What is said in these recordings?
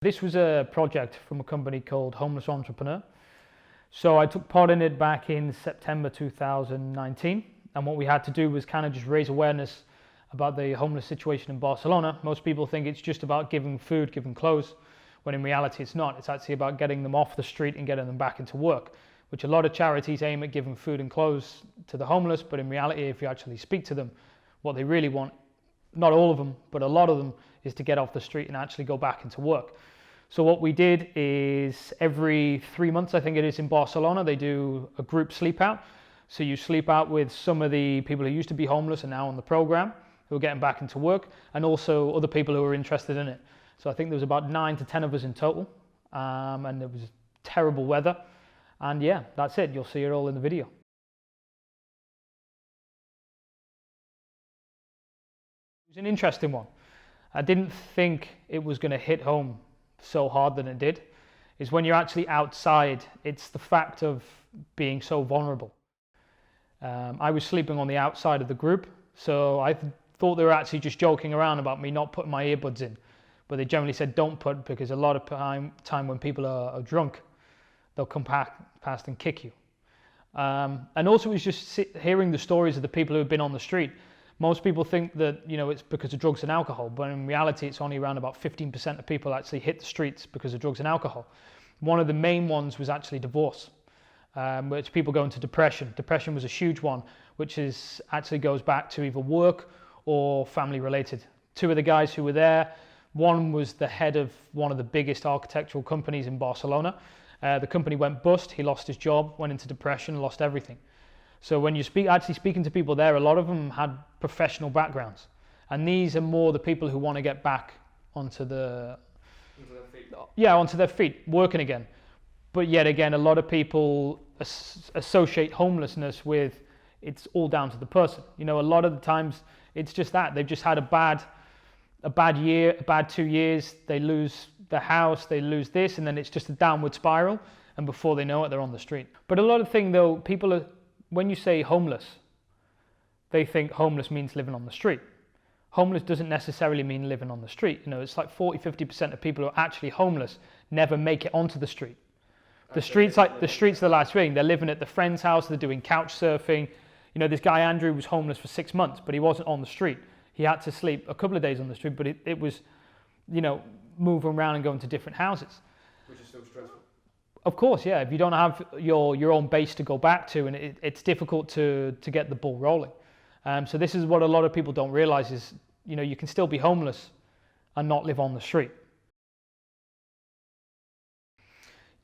This was a project from a company called Homeless Entrepreneur. So I took part in it back in September 2019, and what we had to do was kind of just raise awareness about the homeless situation in Barcelona. Most people think it's just about giving food, giving clothes, when in reality it's not. It's actually about getting them off the street and getting them back into work, which a lot of charities aim at giving food and clothes to the homeless, but in reality, if you actually speak to them, what they really want, not all of them, but a lot of them, is to get off the street and actually go back into work. So what we did is every 3 months, I think it is, in Barcelona, they do a group sleep out. So you sleep out with some of the people who used to be homeless and now on the program, who are getting back into work, and also other people who are interested in it. So I think there was about 9 to 10 of us in total, and there was terrible weather. And yeah, that's it. You'll see it all in the video. It was an interesting one. I didn't think it was going to hit home so hard than it did. Is when you're actually outside, it's the fact of being so vulnerable. I was sleeping on the outside of the group, so I thought they were actually just joking around about me not putting my earbuds in, but they generally said don't put, because a lot of time when people are drunk, they'll come past and kick you. And also it was just hearing the stories of the people who have been on the street. Most people think that, you know, it's because of drugs and alcohol, but in reality it's only around about 15% of people actually hit the streets because of drugs and alcohol. One of the main ones was actually divorce, which people go into depression. Depression was a huge one, which actually goes back to either work or family related. 2 of the guys who were there, one was the head of one of the biggest architectural companies in Barcelona. The company went bust, he lost his job, went into depression, lost everything. So when you actually speaking to people there, a lot of them had professional backgrounds, and these are more the people who want to get back onto their feet, working again. But yet again, a lot of people associate homelessness with it's all down to the person. You know, a lot of the times it's just that they've just had a bad year, a bad 2 years. They lose their house, they lose this, and then it's just a downward spiral. And before they know it, they're on the street. But a lot of things though, people are. When you say homeless, they think homeless means living on the street. Homeless doesn't necessarily mean living on the street. You know, it's like 40-50% of people who are actually homeless never make it onto the street. The street's the last thing. They're living at the friend's house, they're doing couch surfing. You know, this guy Andrew was homeless for 6 months, but he wasn't on the street. He had to sleep a couple of days on the street, but it was, you know, moving around and going to different houses. Which is still stressful. Of course, yeah. If you don't have your own base to go back to, and it's difficult to get the ball rolling. So this is what a lot of people don't realize is, you know, you can still be homeless and not live on the street.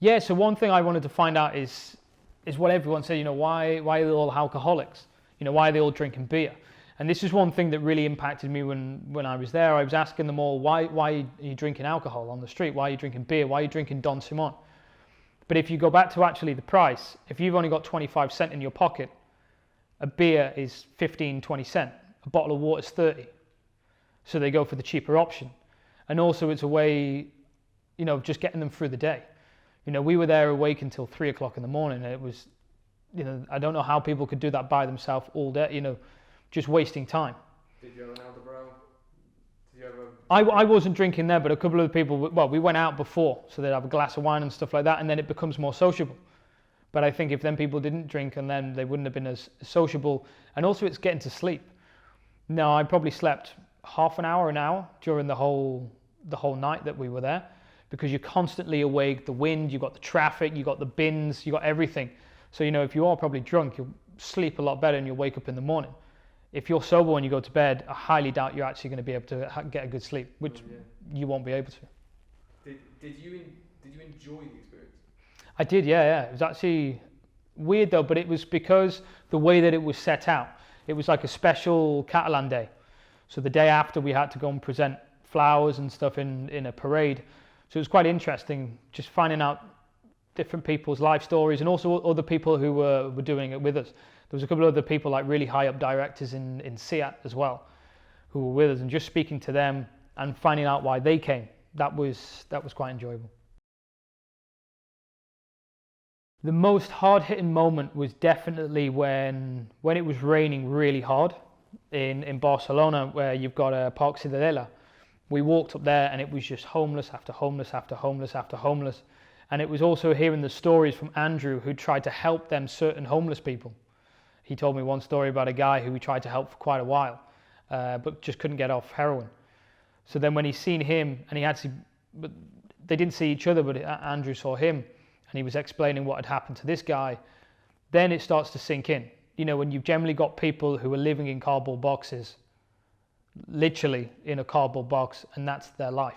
Yeah, so one thing I wanted to find out is what everyone said, you know, why are they all alcoholics? You know, why are they all drinking beer? And this is one thing that really impacted me when I was there. I was asking them all, why are you drinking alcohol on the street? Why are you drinking beer? Why are you drinking Don Simon? But if you go back to actually the price, if you've only got 25 cents in your pocket, a beer is 15, 20 cents. A bottle of water is 30. So they go for the cheaper option. And also it's a way, you know, just getting them through the day. You know, we were there awake until 3 o'clock in the morning. And it was, you know, I don't know how people could do that by themselves all day, you know, just wasting time. Did you have an Alderbrow? I wasn't drinking there, but a couple of people, well, we went out before, so they'd have a glass of wine and stuff like that, and then it becomes more sociable. But I think if then people didn't drink, and then they wouldn't have been as sociable, and also it's getting to sleep. No, I probably slept half an hour during the whole night that we were there, because you're constantly awake, the wind, you've got the traffic, you've got the bins, you've got everything. So, you know, if you are probably drunk, you'll sleep a lot better and you'll wake up in the morning. If you're sober when you go to bed, I highly doubt you're actually going to be able to get a good sleep, which you won't be able to. Did you enjoy the experience? I did, yeah. It was actually weird though, but it was because the way that it was set out. It was like a special Catalan day. So the day after we had to go and present flowers and stuff in a parade. So it was quite interesting just finding out different people's life stories, and also other people who were doing it with us. There was a couple of other people, like really high up directors in SEAT as well, who were with us, and just speaking to them and finding out why they came. That was quite enjoyable. The most hard-hitting moment was definitely when it was raining really hard in Barcelona, where you've got a Parc Ciutadella, We walked up there and it was just homeless after homeless after homeless after homeless. And it was also hearing the stories from Andrew, who tried to help them certain homeless people. He told me one story about a guy who he tried to help for quite a while, but just couldn't get off heroin. So then when he seen him, and he actually, but they didn't see each other, but Andrew saw him, and he was explaining what had happened to this guy, then it starts to sink in. You know, when you've generally got people who are living in cardboard boxes, literally in a cardboard box, and that's their life.